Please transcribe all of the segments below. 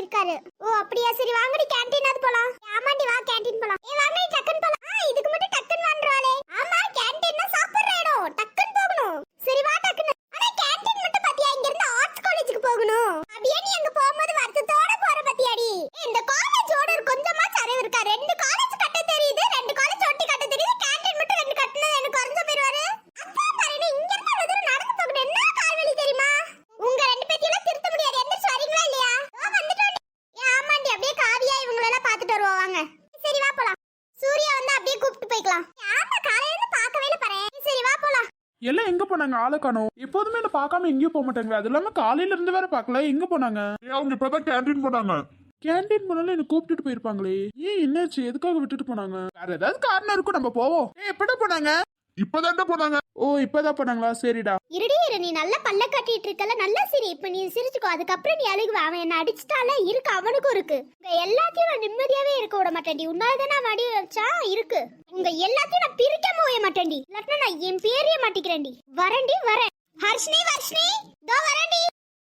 போயிருக்காரு. ஓ அப்படியா, சரி வாங்கடி கேண்டீனாவது போலாம். ஆமாண்டி வா கேண்டீன் போலாம். வாங்கடி டக்குன்னு போலாம். இதுக்கு மட்டும் டக்குன்னு வாங்குறாளே. ஆமா கேண்டீன்னா சாப்பிடுற இடம், டக்குன்னு போகணும். சரி வா டக்குன்னு. ஆனா கேண்டீன் மட்டும் பாத்தியா, இங்க இருந்து ஆர்ட்ஸ் காலேஜுக்கு போகணும். அப்படியே நீ அங்க போகும்போது வருத்தத்தோட போற பாத்தியாடி. இந்த காலேஜோட கொஞ்சமா சரிவு இருக்கா. 2 காலேஜ் கட்ட தெரியுது, 2 காலேஜ் ஒட்டி கட்ட தெரியுது. கேண்டீன் மட்டும் 2 கட்டினா எனக்கு குறைஞ்ச போயிருவாரு. அப்பா பாருங்க, இங்க இருந்து அவ்வளவு தூரம் நடந்து போகணும். என்ன கால் வலி தெரியுமா? உங்க 2 பேத்தையும் திருத்த முடியாது. என்ன சரிங்களா இல்லையா? வந்துட்டோம். ஆமாண்டி, அப்படியே காவியா இவங்களெல்லாம் பாத்துட்டு வருவோம் வாங்க. சரி வா போலாம். சூர்யா வந்து அப்படியே கூப்பிட்டு போய்க்கலாம். ஆமா காலையில இருந்து பார்க்கவே இல்ல பாரு. சரி வா போலாம். எல்லாம் எங்க போனாங்க? ஆளை காணோம். எப்போதுமே என்ன பார்க்காம எங்கேயும் போக மாட்டாங்க. அது இல்லாம காலையில இருந்து வேற பார்க்கல. எங்க போனாங்க? அவங்க இப்பதான் கேண்டீன் போனாங்க. கேண்டீன் போனாலும் என்ன கூப்பிட்டுட்டு போயிருப்பாங்களே. ஏன் என்னாச்சு? எதுக்காக விட்டுட்டு போனாங்க? வேற ஏதாவது காரணம் இருக்கும், நம்ம போவோம். எப்படா போனாங்க? இப்பதான் போனாங்க. ஓ இப்பதான் போனாங்களா? சரிடா. இருடி இரு, நீ நல்லா பல்ல கட்டிட்டு இருக்கல, நல்லா சிரி. இப்ப நீ சிரிச்சுக்கோ, அதுக்கப்புறம் நீ அழுகுவ. அவன் என்ன அடிச்சுட்டால இருக்கு, அவனுக்கும் இருக்கு. உங்க எல்லாத்தையும் நான் நிம்மதியாவே இருக்க விட மாட்டேன்டி. உன்னாலதான் நான் வடி வச்சா இருக்கு. உங்க எல்லாத்தையும் நான் பிரிக்காம போய மாட்டேன்டி. இல்லாட்டினா நான் என் பேரையே மாட்டிக்கிறேன்டி. வரேன்டி வரேன். ஹர்ஷினி வர்ஷினி தோ வரேன்டி.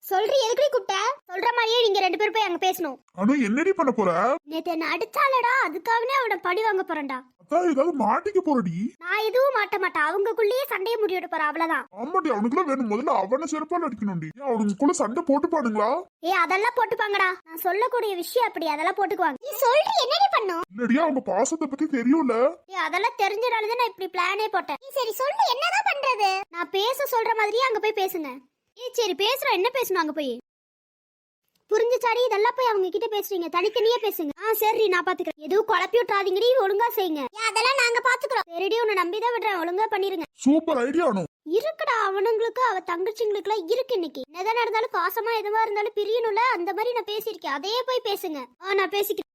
சொல்றி எதுக்கு கூப்பிட்ட? சொல்ற மாதிரியே நீங்க 2 பேரும் போய் அங்க பேசணும். அனு என்னடி பண்ண போற? நேத்து என்ன அடிச்சாலடா, அதுக்காகவே அவனை பழி வாங்க போறேன்டா. அதான் ஏதாவது மாட்டிக்க போறடி. நான் எதுவும் மாட்ட மாட்டேன். அவங்களுக்குள்ளேயே சண்டையை முடிவிட போற, அவ்வளவுதான். ஆமாடி, அவனுக்குலாம் வேணும். முதல்ல அவனை செருப்பால அடிக்கணும்டி. அவனுக்குள்ள சண்டை போட்டுப்பானுங்களா? அதெல்லாம் போட்டுப்பாங்கடா. நான் சொல்லக்கூடிய விஷயம் அப்படி, அதெல்லாம் போட்டுக்குவாங்க. நீ சொல்ற என்னடி பண்ணும்? இல்லடியா, அவங்க பாசத்தை பத்தி தெரியும்ல. அதெல்லாம் தெரிஞ்சனாலதான் நான் இப்படி பிளானே போட்டேன். சரி சொல்லு, என்னதான் பண்றது? நான் பேச சொல்ற மாதிரியே அங்க போய் பேசுங்க. சரி பேசுறோம். என்ன பேசணும் அங்க போய்? புரிஞ்சுச்சாடி? இதெல்லாம் போய் அவங்க கிட்ட பேசுறீங்க, தனித்தனியா பேசுங்க. சரி நான் பாத்துக்கிறேன். எதுவும் குழப்பி விட்டுறாதீங்கடி, ஒழுங்கா செய்யுங்க. அதெல்லாம் நாங்க பாத்துக்கிறோம். சரிடி, உன்னை நம்பிதான் விடுறேன், ஒழுங்கா பண்ணிருங்க. Super idea. இருக்குடா, அவனுங்களுக்கு அவ தங்கச்சிங்களுக்கு எல்லாம் இருக்கு. இன்னைக்கு என்னதான் நடந்தாலும் பாசமா எதுவா இருந்தாலும் பிரியணும்ல, அந்த மாதிரி நான் பேசியிருக்கேன். அதையே போய் பேசுங்க. நான் பேசிக்கிறேன்.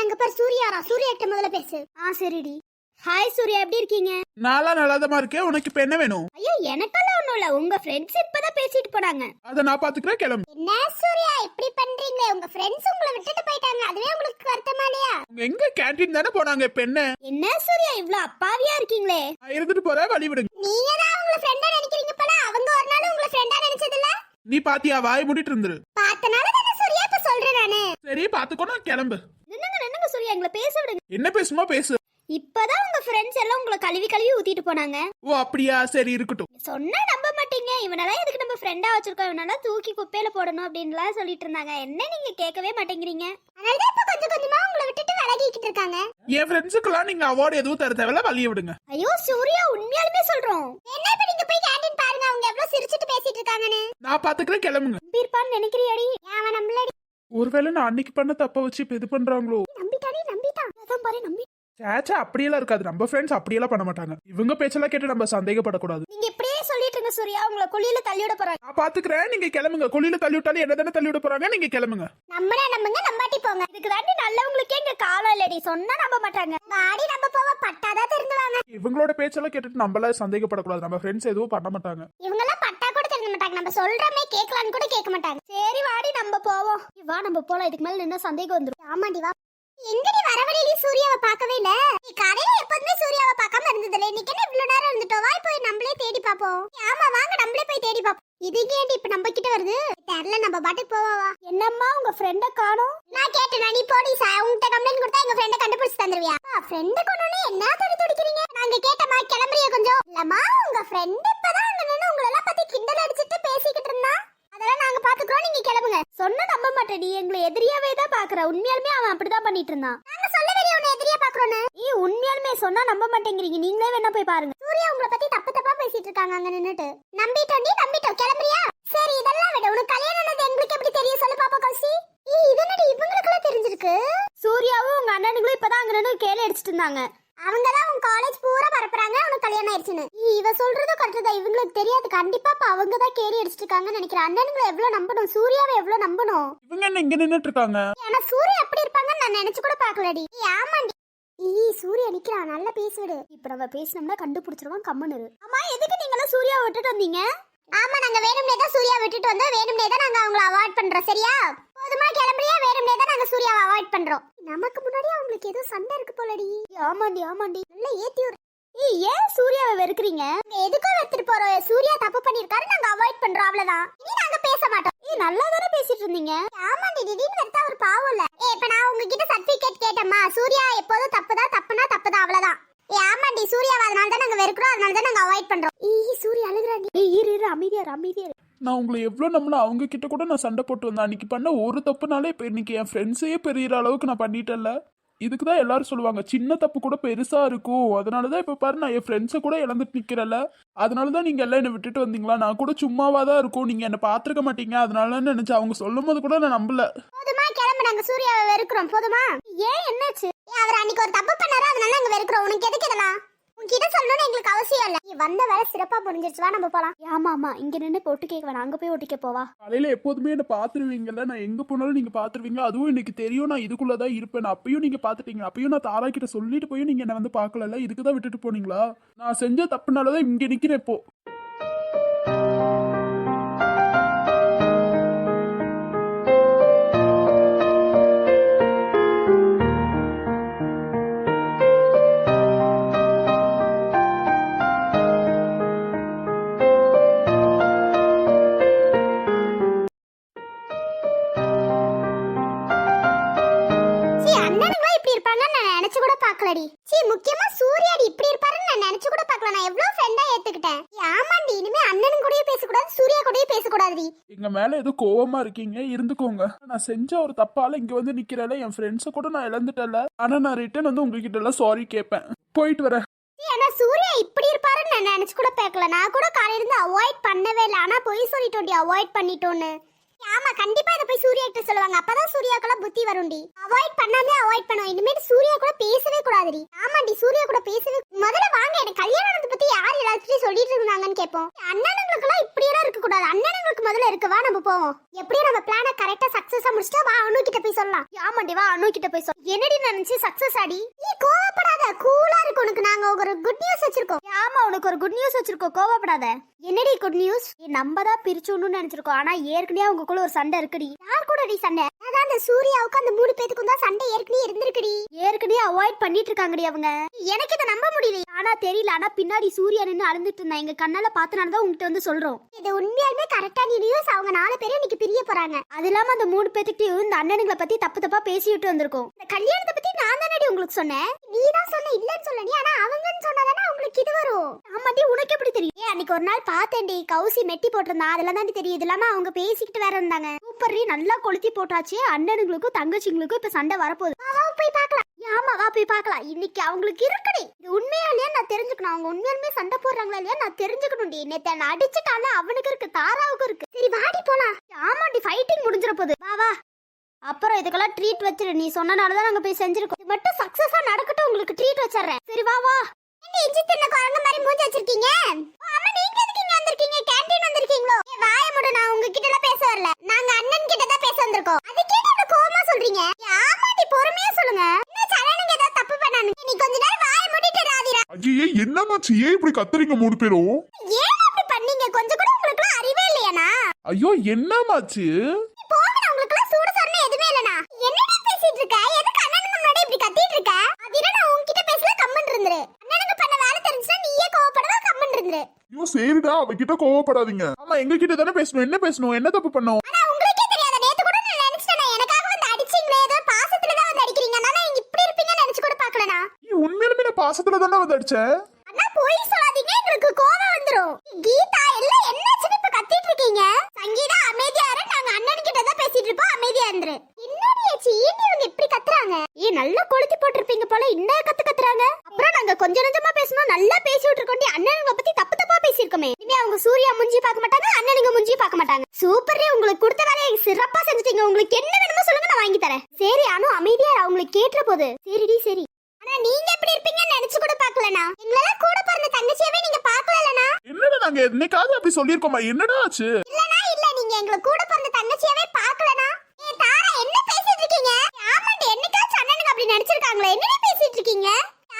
அங்க பாரு சூர்யாரா, சூர்யா கிட்ட முதல்ல பேசு. சரிடி. ஹாய் சூர்யா, எப்படி இருக்கீங்க? நாளா நல்லாதமா இருக்கேன். உனக்கு இப்ப என்ன வேணும்? ஐயோ எனக்கெல்லாம் ஒண்ணும் இல்ல. உங்க ஃப்ரெண்ட்ஸ் இப்பதான் பேசிட்டு போனாங்க. அத நான் பாத்துக்கிறேன், கிளம்பு. என்ன சூர்யா இப்படி பண்றீங்க? உங்க ஃப்ரெண்ட்ஸ் உங்களை விட்டுட்டு போயிட்டாங்க, அதுவே உங்களுக்கு வருத்தமா இல்லையா? எங்க கேண்டீன் தானே போனாங்க. இப்ப என்ன? என்ன சூர்யா இவ்ளோ அப்பாவியா இருக்கீங்களே? நான் இருந்துட்டு போறேன், வழி விடுங்க. நீங்க தான் உங்களை ஃப்ரெண்டா நினைக்கிறீங்க போல. அவங்க ஒரு நாள் உங்களை ஃப்ரெண்டா நினைச்சது இல்ல. நீ பாத்தியா? வாய் மூடிட்டு இருந்துரு. பார்த்தனால தான சூர்யா இப்ப சொல்றேன் நானு. சரி பாத்துக்கோ, நான் கிளம்பு. நின்னுங்க சூர்யா, எங்களை பேச விடுங்க. என்ன பேசுமோ பேசு. இப்பதான் உங்க ஃப்ரெண்ட்ஸ் எல்லாம் உங்களை கழுவி கழுவி ஊத்திட்டு போனாங்க. ஓ அப்படியா? சரி இருக்கட்டும். சொன்னா நம்ப மாட்டீங்க. இவனெல்லாம் எதுக்கு நம்ம ஃப்ரெண்டா வச்சிருக்கோம், இவனெல்லாம் தூக்கி குப்பையில போடணும் அப்படின்லாம் சொல்லிட்டு இருந்தாங்க. என்ன நீங்க கேட்கவே மாட்டேங்கிறீங்க? அதனால இப்ப கொஞ்சம் கொஞ்சமா உங்களை விட்டுட்டு விலகிக்கிட்டு இருக்காங்க. என் ஃப்ரெண்ட்ஸுக்குலாம் நீங்க அவார்டு எதுவும் தர தேவையில்ல, வழிய விடுங்க. ஐயோ சூர்யா, உண்மையாலுமே சொல்றோம். என்ன இப்ப நீங்க போய் கேண்டீன் பாருங்க, அவங்க எவ்வளவு சிரிச்சிட்டு பேசிட்டு இருக்காங்கன்னு. நான் பாத்துக்கிறேன், கிளம்புங்க. நம்பிருப்பான்னு நினைக்கிறியாடி? அவன் நம்பலடி. ஒருவேளை நான் அன்னைக்கு பண்ண தப்ப வச்சு இப்ப இது பண்றாங்களோ? நம்பிட்டான். அதான் பாரு நம்பி. சேச்சா அப்படியெல்லாம் இருக்காது. நம்ம ஃப்ரெண்ட்ஸ் அப்படியெல்லாம் பண்ண மாட்டாங்க. இவங்க பேச்செல்லாம் கேட்டு நம்ம சந்தேகப்படக்கூடாது. நீங்க இப்படியே சொல்லிட்டு இருங்க சூர்யா, உங்களை குழியில தள்ளி விட போறாங்க. நான் பாத்துக்கிறேன், நீங்க கிளம்புங்க. குழியில தள்ளி விட்டாலும் என்ன தானே தள்ளி விட போறாங்க. நீங்க கிளம்புங்க. நம்புங்க, நம்பாட்டி போங்க. இதுக்கு தாண்டி நல்லவங்களுக்கே இங்க காலம் இல்லடி. சொன்னா நம்ப மாட்டாங்க. பாடி நம்ம போவ பட்டாதான் தெரிஞ்சுவாங்க. இவங்களோட பேச்செல்லாம் கேட்டுட்டு நம்மள சந்தேகப்படக்கூடாது. நம்ம ஃப்ரெண்ட்ஸ் எதுவும் பண்ண மாட்டாங்க. இவங்கெல்லாம் பட்டா கூட தெரிஞ்ச மாட்டாங்க. நம்ம சொல்றமே கேட்கலான்னு கூட கேட்க மாட்டாங்க. சரி வாடி நம்ம போவோம். வா நம்ம போலாம். இதுக்கு மேல என்ன சந்தேகம் வந்துரும். ஆமாடி வா. எங்கடி வர வழியில சூர்யாவை பார்க்கவே இல்ல? நீ காலையில எப்பவுமே சூர்யாவை பார்க்காம இருந்ததில்ல, இன்னைக்கு என்ன இவ்வளவு நேரம் இருந்துட்டோம்? வா போய் நம்மளே தேடி பாப்போம். ஆமா வாங்க, நம்மளே போய் தேடி பாப்போம். இது ஏண்டி இப்ப நம்ம கிட்ட வருது? தெரியல, நம்ம பாட்டுக்கு போவா. என்னம்மா உங்க ஃப்ரெண்ட காணோம்? நான் கேட்டேன். நீ போடி உன்கிட்ட கம்ப்ளைண்ட் கொடுத்தா எங்க ஃப்ரெண்ட கண்டுபிடிச்சு தந்துருவியா? ஃப்ரெண்ட கொண்டோனே என்ன துடிக்கிறீங்க? நாங்க கேட்டமா கிளம்புறியா கொஞ்சம்? இல்லம்மா உங்க ஃப்ரெண்ட் இப்பதான் அங்க நின்னு உங்களை எல்லாம் பத்தி கிண்டல் அடிச்சிட்டு பேசிக்கிட்டு இருந்தா. அதெல்லாம் நாங்க பாத்துக்கிறோம், நீங்க கிளம்புங்க. சொன்ன நம்ப மாட்டேடி, எங்களை எதிரியாவே தான் பாக்குற. உண்மையாலுமே அவன் அப்படிதான் பண்ணிட்டு இருந்தான். நாங்க சொல்லவே உன்னை எதிரியா பாக்குறோன்னு. உண்மையாலுமே சொன்னா நம்ப மாட்டேங்கிறீங்க. நீங்களே வேணா போய் பாருங்க. சூர்யா உங்களை பத்தி தப்பா பேசிட்டு இருக்காங்க அங்க நின்னுட்டு. நம்பிட்டோம், கிளம்புறியா? சரி இதெல்லாம் விட உனக்கு கல்யாணம் ஆனது எங்களுக்கு எப்படி தெரியும் சொல்லு பாப்பா கௌசி. இதனடி இவங்களுக்குலாம் தெரிஞ்சிருக்கு? சூர்யாவும் உங்க அண்ணனுங்களும் இப்பதான் அங்க நின்னு கேலி அடிச்சிட்டு இருந்தாங்க. அவங்கதான் உன் காலேஜ் பூரா பரப்புறாங்க உனக்கு கல்யாணம் ஆயிடுச்சுன்னு. இவ சொல்றது கரெக்ட் தான். இவங்களுக்கு தெரியாது கண்டிப்பா. அவங்க தான் கேரி அடிச்சிட்டு இருக்காங்கன்னு நினைக்கிறேன். அண்ணனுங்களை எவ்வளவு நம்பணும், சூர்யாவை எவ்வளவு நம்பணும். இவங்க என்ன இங்க நின்னுட்டு இருக்காங்க? ஆனா சூர்யா எப்படி இருப்பாங்கன்னு நான் நினைச்சு கூட பாக்கலடி. ஆமாண்டி. சூர்யா நிக்கிறான், நல்லா பேசுவிடு. இப்ப நம்ம பேசினோம்னா கண்டுபிடிச்சிருவான். கம்மனு. ஆமா எதுக்கு நீங்க எல்லாம் சூர்யா விட்டுட்டு வந்தீங்க? ஆமா நாங்க வேணும்னே தான் சூர்யா விட்டுட்டு வந்தோம். வேணும்னே தான் நாங்க அவங்கள அவாய்ட் பண்றோம். சரியா? போதுமா கிளம்புறியா? வேணும்னே தான் நாங்க சூர்யாவை அவாய்ட் பண்றோம். நமக்கு முன்னாடி அவங்களுக்கு ஏதோ சண்டை இருக்கு போலடி. ஆமாண்டி நல்லா ஏத்தி விடு. ஏன் சூர்யாவை வெறுக்கிறீங்க? எதுக்கோ வெறுத்துட்டு போறோம். சூர்யா தப்பு பண்ணிருக்காரு, நாங்க அவாய்ட் பண்றோம், அவ்வளவுதான். இனி நாங்க பேச மாட்டோம். நல்லா தானே பேசிட்டு இருந்தீங்க. ஆமாண்டி, திடீர்னு வெறுத்தா ஒரு பாவம் இல்ல. இப்ப நான் உங்ககிட்ட சர்டிபிகேட் கேட்டேம்மா, சூர்யா எப்போதும் தப்புதான், தப்புனா தப்புதான், அவ்வளவுதான். ஆமாண்டி, சூர்யாவை அதனால தான் நாங்க வெறுக்கிறோம், அதனால தான் நாங்க அவாய்ட் பண்றோம். சூர்யா அழுகுறாண்டி. இரு அமைதியா. நான் உங்களை எவ்வளோ நம்மள அவங்க கிட்ட கூட நான் சண்டை போட்டு வந்தேன். அன்னைக்கு பண்ண ஒரு தப்புனாலே இப்போ இன்னைக்கு என் ஃப்ரெண்ட்ஸையே பெரிய அளவுக்கு நான் பண்ணிட்டேன்ல. இதுக்கு தான் எல்லாரும் சொல்லுவாங்க சின்ன தப்பு கூட பெருசா இருக்கும். அதனால தான் இப்போ பாரு நான் என் ஃப்ரெண்ட்ஸை கூட இழந்துட்டு நிற்கிறேன்ல. அதனால தான் நீங்கள் எல்லாம் என்னை விட்டுட்டு வந்தீங்களா? நான் கூட சும்மாவா தான் இருக்கும், நீங்கள் என்னை பார்த்துருக்க மாட்டீங்க. அதனால நினைச்சேன். அவங்க சொல்லும் போது கூட நான் நம்பல. போதுமா, கிளம்பு, நாங்க சூர்யாவை வெறுக்கிறோம். போதுமா? ஏன், என்னாச்சு? அவர் அன்னைக்கு ஒரு தப்பு பண்ணாரு, அதனால நாங்க வெறுக்கிறோம். உனக்கு எதுக்கு இதெல்லாம்? உன்கிட்ட சொல்லணும்னு எங்களுக்கு அவசியம் இல்ல. நீ வந்த வேலை சிறப்பா புரிஞ்சிருச்சு, வா நம்ம போலாம். ஆமா இங்க நின்று ஒட்டு கேட்க வேணாம், அங்க போய் ஒட்டிக்க போவா. காலையில எப்போதுமே என்ன பாத்துருவீங்கல்ல, நான் எங்க போனாலும் நீங்க பாத்துருவீங்க. அதுவும் எனக்கு தெரியும் நான் இதுக்குள்ளதான் இருப்பேன். அப்பயும் நீங்க பாத்துட்டீங்க. அப்பயும் நான் தாரா கிட்ட சொல்லிட்டு போய் நீங்க என்ன வந்து பாக்கல. இதுக்குதான் விட்டுட்டு போனீங்களா? நான் செஞ்ச தப்புனாலதான் இங்க நிக்கிறேன் இப்போ. முக்கியமா சூர்யாடி இப்படி இருப்பாருன்னு நான் நினைச்சு கூட பார்க்கல. நான் எவ்வளவு ஃப்ரெண்டா ஏத்துக்கிட்டேன். ஆமாண்டி, இனிமே அண்ணனும் கூடயே பேசக்கூடாது, சூர்யா கூடயே பேசக்கூடாதுடி. எங்க மேல ஏதோ கோவமா இருக்கீங்க, இருந்துக்கோங்க. நான் செஞ்ச ஒரு தப்பால இங்க வந்து நிக்கிறேன்ல. என் ஃப்ரெண்ட்ஸை கூட நான் இழந்துட்டேன்ல. ஆனா நான் ரிட்டர்ன் வந்து உங்ககிட்ட எல்லாம் சாரி கேட்பேன். போயிட்டு வரேன். ஆனா சூர்யா இப்படி இருப்பாருன்னு நான் நினைச்சு கூட பார்க்கல. நான் கூட காலையில இருந்து அவாய்ட் பண்ணவே இல்லை. ஆனா போய் சொல்லிட்டோண்டி, அவாய்ட் பண்ணிட்டோன்னு. ஆமா, கண்டிப்பா இத போய் சூர்யா கிட்ட சொல்லுவாங்க. அப்பதான் சூர்யாக்குள்ள புத்தி வரும்டி. அவாய்ட் பண்ணாமே அவாய்ட் பண்ணுவோம். இனிமேல் சூர்யா கூட பேசவே கூடாதுடி. ஆமாண்டி, சூர்யா கூட பேசவே. முதல்ல வாங்க, எனக்கு கல்யாணத்தை பத்தி யார் எல்லாத்தையும் சொல்லிட்டு இருந்தாங்கன்னு கேட்போம். அண்ணனுங்களுக்கு எல்லாம் இப்படி எல்லாம் இருக்க கூடாது. அண்ணனுங்களுக்கு முதல்ல இருக்கு, வா நம்ம போவோம். எப்படியும் நம்ம பிளான கரெக்டா சக்சஸா முடிச்சிட்டா வா அனு கிட்ட போய் சொல்லலாம். ஆமாண்டி, வா அனு கிட்ட போய் சொல்ல. என்னடி நினைச்சு சக்சஸ் ஆடி? நீ கோவப்படாத, கூலா இருக்கு. உனக்கு நாங்க ஒரு குட் நியூஸ் வச்சிருக்கோம். ஆமா, உனக்கு ஒரு குட் நியூஸ் வச்சிருக்கோம், கோவப்படாத. என்னடி குட் நியூஸ்? நம்ம தான் பிரிச்சுடணும்னு நினைச்சிருக்கோம். ஆனா ஏற்கனவே அவங்களுக்குள்ள ஒரு சண்டை இருக்குடி. யார் கூட டி சண்டை? அதான் அந்த சூர்யாவுக்கு அந்த 3 பேத்துக்கும் தான் சண்டை ஏற்கனவே இருந்திருக்குடி. ஏற்கனவே அவாய்ட் பண்ணிட்டு இருக்காங்கடி அவங்க. எனக்கு இதை நம்ப முடியல. ஆனா தெரியல. ஆனா பின்னாடி சூர்யா நின்னு அழுந்துட்டு இருந்தா. எங்க கண்ணால பார்த்தனால தான் உங்ககிட்ட வந்து சொல்றோம். இது உண்மையாலுமே கரெக்டான நியூஸ். அவங்க 4 பேரும் இன்னைக்கு பிரிய போறாங்க. அது இல்லாம அந்த 3 பேத்துக்கிட்டையும் இந்த அண்ணனுங்களை பத்தி தப்பு தப்பா பேசிட்டு வந்திருக்கோம். இந்த கல்யாணத்தை பத்தி நான் தானடி உங்களுக்கு சொன்னேன். நீ தான் சொன்ன, இல்லன்னு சொல்ல நீ. ஆனா அவங்கன்னு சொன்னாதானே அவங்களுக்கு இது வரும். ஆமாண்டி, உனக்கு எப்படி தெரியும்? அன்னைக்கு ஒரு நாள் பார்த்தேன்டி, கௌசி மெட்டி போட்டிருந்தா. அதெல்லாம் தான் தெரியும். இது இல்லாம அவங்க பேசிக்கிட்டு வேற இருந்தாங்க. சூப்பர்ரி, நல்லா கொளுத்தி போட்டாச்சு. அண்ணனுங்களுக்கும் தங்கச்சிங்களுக்கும் இப்ப சண்டை வரப்போகுது. போய் பார்க்கலாம். ஆமா, வா போய் பார்க்கலாம். இன்னைக்கு அவங்களுக்கு இருக்குடி. இது உண்மையா இல்லையா நான் தெரிஞ்சுக்கணும். அவங்க உண்மையாலுமே சண்டை போடுறாங்களா இல்லையா நான் தெரிஞ்சுக்கணும்டி. நேத்து என்ன அடிச்சுட்டால, அவனுக்கு இருக்கு, தாராவுக்கு இருக்கு. சரி வாடி போலாம். ஆமாண்டி, ஃபைட்டிங் முடிஞ்சிட போகுது. வா வா. அப்புறம் இதுக்கெல்லாம் ட்ரீட் வச்சிரு. நீ சொன்னனாலதான் நாங்க போய் செஞ்சிருக்கோம். இது மட்டும் சக்சஸா நடக்கட்டும், உங்களுக்கு ட்ரீட் வச்சிடுறேன். சரி வா வா. இஞ்சி தின்ன குரங்கு மாதிரி மூஞ்சி வச்சிருக்கீங்க. ஆமா, நீங்க எதுக்கு இங்க வந்திருக்கீங்க? கேண்டீன் வந்திருக்கீங்களோ? வாய மூடு, நான் உங்ககிட்ட எல்லாம் பேச வரல. நாங்க அண்ணன் கிட்ட தான் பேச வந்திருக்கோம். அதுக்கே நீங்க கோவமா சொல்றீங்க? ஆமாடி, பொறுமையா சொல்லுங்க. என்ன சரணங்க ஏதாவது தப்பு பண்ணானு? நீ கொஞ்ச நேரம் வாய மூடிட்டு ராதிரா. ஐயே, என்னமாச்சு? ஏன் இப்படி கத்துறீங்க 3 பேரும்? ஏன் அப்படி பண்ணீங்க? கொஞ்சம் கூட உங்களுக்கு அறிவே இல்லையானா? ஐயோ, என்னமாச்சு? போங்க, உங்களுக்கு சூடு சொன்ன எதுவுமே இல்லனா. என்னடி பேசிட்டு இருக்க? எதுக்கு அண்ணனுக்கு முன்னாடி இப்படி கத்திட்டு இருக்க? அதிர நான் உன்கிட்ட பேசல, கம்மன் இருந்துரு. அண்ணனுக்கு பண்ண வேலை தெரிஞ்சுனா நீயே கோவப்படவா, கம்மன் இருந்துரு. ஐயோ சரிடா, அவகிட்ட கோவப்படாதீங்க. ஆமா, எங்க கிட்ட தானே பேசணும். என்ன பேசணும்? என்ன தப்பு பண்ணோம்? ஆனா உங்களுக்கே தெரியாத. நேத்து கூட நான் நினைச்சேன் எனக்காக வந்து அடிச்சீங்களே, ஏதோ பாசத்துல தான் வந்து அடிக்கிறீங்க. நான் நீங்க இப்படி இருப்பீங்கன்னு நினைச்சு கூட பார்க்கலனா. நீ உண்மையிலுமே நான் பாசத்துல தானே வந்து அடிச்சேன். அண்ணா போய் சொல்லாதீங்க, உங்களுக்கு கோவம் வந்துரும். கீதா எல்லாம் என்னாச்சுன்னு இப்ப கத்திட்டு இருக்கீங்க? சங்கீதா அமைதியா இரு, நாங்க அண்ணன் கிட்ட தான் பேசிட்டு இருப்போம், அமைதியா இருந்துரு. என்னடி ஆச்சு? ஏன் இவங்க இப்படி கத்துறாங்க? நல்லா கொளுத்தி போட்டிருப்பீங்க போல, இன்ன கத்துறாங்க. அப்புறம் நாங்க கொஞ்சம் கொஞ்சமா பேசணும், நல்லா பேசிட்டு இருக்கோண்டி. அண்ணனுங்க பத்தி தப்பு தப்பா பேசியிருக்கோமே. இனிமே அவங்க சூர்யா முஞ்சி பார்க்க மாட்டாங்க, அண்ணனுங்க முஞ்சி பார்க்க மாட்டாங்க. சூப்பரே, உங்களுக்கு கொடுத்த வேலையை சிறப்பா செஞ்சுட்டீங்க. உங்களுக்கு என்ன வேணுமோ சொல்லுங்க, நான் வாங்கி தரேன். சரி அனு, அமைதியா அவங்களுக்கு கேட்ட போது. சரிடி சரி. ஆனா நீங்க எப்படி இருப்பீங்கன்னு நினைச்சு கூட பார்க்கலனா. எங்களால கூட பிறந்த தங்கச்சியவே நீங்க பார்க்கலனா? என்னடா நாங்க என்னைக்காவது அப்படி சொல்லிருக்கோமா? என்னடா ஆச்சு? இல்லனா இல்ல, நீங்க எங்களை கூட பிறந்த தங்கச்சியவே பார்க்கலனா? ஏ தாரா, என்ன பேசிட்டு இருக்கீங்க? ஆமாண்டி, என்னைக்காச்சும் அண்ணனுக்கு அப்படி நினைச்சிருக்காங்களே? என்னடி பேசிட்டு இருக்கீங்க?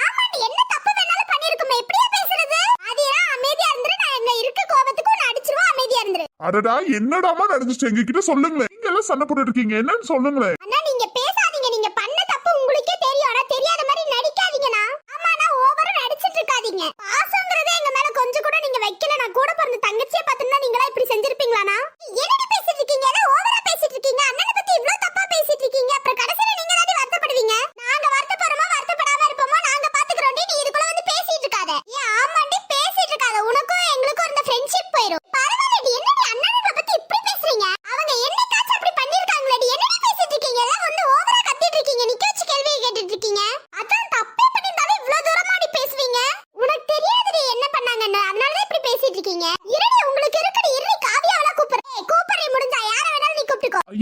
ஆமாண்டி, என்ன தப்பு வேணாலும் பண்ணிருக்குமே, எப்படியா பேசுறது? அதிரா அமைதியா இருந்துரு. நான் எங்க இருக்க கோபத்துக்கு உன்னை அடிச்சிருவோம், அமைதியா இருந்துரு. அடடா, என்னடாமா நடந்துச்சு? எங்க கிட்ட சொல்லுங்களேன். நீங்க எல்லாம் சண்டை போட்டு இருக்கீங்க, என்னன்னு சொல்லுங்களேன். அண்ணா நீங்க பேசாதீங்க. நீங்க பண்ண தப்பு உங்களுக்கே தெரியும். ஆனா தெரியாத மாதிரி நடிக்காதீங்கனா. ஆமா, நான் ஓவரா நடிச்சிட்டு இருக்காதீங்க. பாசம்ங்கறதே எங்க மேல கொஞ்சம் கூட நீங்க வைக்கல. நான் கூட பிறந்த தங்கச்சியை பார்த்தா நீங்களா இப்படி செஞ்சிருப்பீங்களானா? என்னடி பேசிட்டு இருக்கீங்க? ஏதோ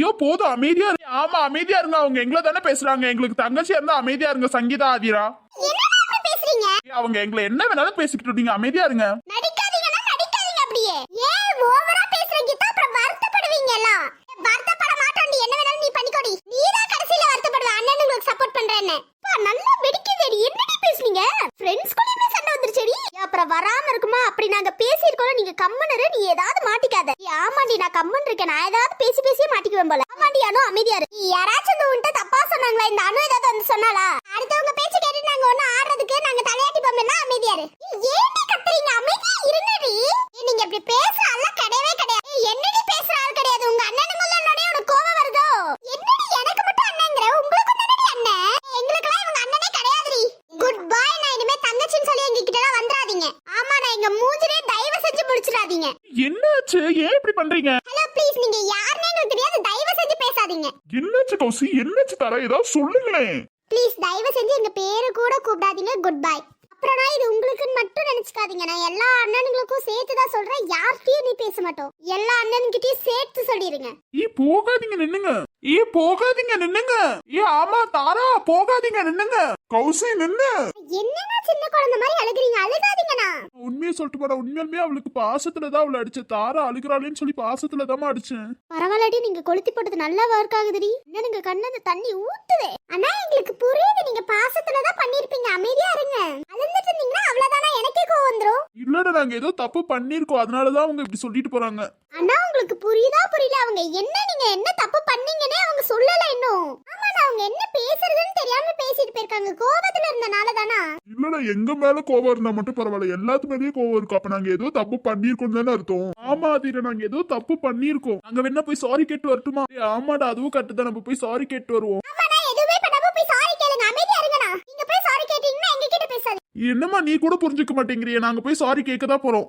ஐயோ போதும் அமைதியா இருங்க. ஆமா அமைதியா இருங்க, அவங்க எங்களை தானே பேசுறாங்க. எங்களுக்கு தங்கச்சியா இருந்தா அமைதியா இருங்க சங்கீதா ஆதிரா. என்னடா அப்படி பேசுறீங்க? அவங்க எங்களை என்ன வேணாலும் பேசிக்கிட்டு நீங்க அமைதியா இருங்க. நடிக்காதீங்கன்னா நடிக்காதீங்க அப்படியே. ஏன் ஓவரா பேசுறீங்க? அப்புறம் வருத்தப்படுவீங்க எல்லாம். வருத்தப்பட மாட்டோம்டி, என்ன வேணாலும் நீ பண்ணிக்கோடி. நீதான் கடைசியில வருத்தப்படுவ அண்ணனுங்களுக்கு சப்போர்ட் பண்றேன்னு. நல்லா வெடிக்குதேடி, என்னடி பேசுனீங்க? ஃப்ரெண்ட்ஸ் கூடயுமே சண்டை வந்துருச்சேடி. அப்புறம் வராம இருக்குமா? அப்படி நாங்க பேசியிருக்கோம், நீங்க கம்மனரு, நீ ஏதாவது மாட்டிக்காத. ஆமாண்டி நான் கம்மன் இருக்கேன், நான் ஏதாவது பேசி பேசியே மாட்டிக்குவேன் போல. ஆமாண்டி அனு அமைதியா இரு. யாராச்சும் வந்து உன்கிட்ட தப்பா சொன்னாங்களா? இந்த அனு ஏதாவது வந்து சொன்னாலா? அடுத்தவங்க பேச்சு கேட்டு நாங்க ஒண்ணு ஆடுறதுக்கு நாங்க தலையாட்டி போமென்னா அமைதியா இரு. ஏன்டி கத்துறீங்க? அமைதியா இருங்கடி. நீங்க இப்படி பேசுற ஆள கிடையவே கிடையாது. என்னடி பேசுற ஆள் கிடையாது. உங்க அண்ணனுங்களோட உனக்கு கோவம் வருதோ? என்னடி எனக்கு மட்டும் அண்ணங்கற? உங்களுக்கு தானடி அண்ணன். எங்களுக்குலாம் இவங்க அண்ணனே கிடையாதுடி. Good bye. நான் இனிமே தங்கச்சின்னு சொல்லி எங்க கிட்ட எல்லாம் வந்துராதீங்க. ஆமா நான் எங்க மூஞ்சிலே தயவு செஞ்சு முடிச்சிராதீங்க. என்னாச்சு? ஏன் இப்படி பண்றீங்க? ஹலோ ப்ளீஸ், நீங்க யாருன்னே எங்களுக்கு தெரியாது, தயவு செஞ்சு பேசாதீங்க. என்னாச்சு கௌசி? என்னாச்சு தர? ஏதாவது சொல்லுங்களேன். ப்ளீஸ் தயவு செஞ்சு எங்க பேரு கூட கூப்பிடாதீங்க. Good bye. அப்புறம் நான் இது உங்களுக்குன்னு மட்டும் நினைச்சுக்காதீங்க. நான் எல்லா அண்ணனுங்களுக்கும் சேர்த்து தான் சொல்றேன். யார்கிட்டயும் நீ பேச மாட்டோம். எல்லா அண்ணன்கிட்டயும் சேர்த்து சொல்லிருங்க. போகாதீங்க நின்னுங்க. போகாதீங்க நின்னுங்க. ஆமா தாரா போகாதீங்க நின்னுங்க. கௌசி நின்னு. என்னன்னா சின்ன குழந்தை மாதிரி அழுகுறீங்க? அழுகாதீங்கண்ணா. உண்மையை சொல்லிட்டு போட, உண்மையுமே அவளுக்கு பாசத்துலதான் அவளை அடிச்ச. தாரா அழுகிறாளேன்னு சொல்லி பாசத்துலதான் அடிச்சேன். பரவாயில்லடி, நீங்க கொளுத்தி போட்டது நல்லா ஒர்க் ஆகுதுடி. என்ன நீங்க கண்ணு தண்ணி ஊத்துதே. ஆனா எங்களுக்கு புரியுது, நீங்க பாசத்துலதான் பண்ணிருப்பீங்க. அமைதியா இருங்க. அழுந்துட்டு இருந்தீங்கன்னா அவ்வளவுதானா, எனக்கே கோவம் வந்துரும். இல்லடா நாங்க ஏதோ தப்பு பண்ணிருக்கோம், அதனாலதான் அவங்க இப்படி சொல்லிட்டு போறாங்க. ஆனா உங்களுக்கு புரியுதா புரியல? அவங்க என்ன, நீங்க என்ன தப்பு பண்ணீங்கன்னே அவங்க சொல்லல இன்னும். ஆமா அவங்க என்ன பேசுறதுன்னு தெரியாம பேசிட்டு போயிருக்காங்க. கோவத்துல இருந்தனால தானா? இல்லடா எங்க மேல கோவம் இருந்தா மட்டும் பரவாயில்ல, எல்லாத்து மேலயும் கோவம் இருக்கும். அப்ப நாங்க ஏதோ தப்பு பண்ணிருக்கோம் தானே அர்த்தம். ஆமா அதீரா, நாங்க ஏதோ தப்பு பண்ணிருக்கோம். நாங்க வேணா போய் சாரி கேட்டு வரட்டுமா? ஆமாடா அதுவும் கரெக்ட் தான், நம்ம போய் சாரி கேட்டு வருவோம். ஆமா நான் எதுவுமே பண்ணாம போய் சாரி கேளுங்க. அமைதியா இருங்கண்ணா. நீங்க போய் சாரி கேட்டீங்கன்னா எங்க கிட்ட பேசாதீங்க. என்னம்மா நீ கூட புரிஞ்சுக்க மாட்டேங்கிறியே? நாங்க போய் சாரி கேட்க தான் போறோம்.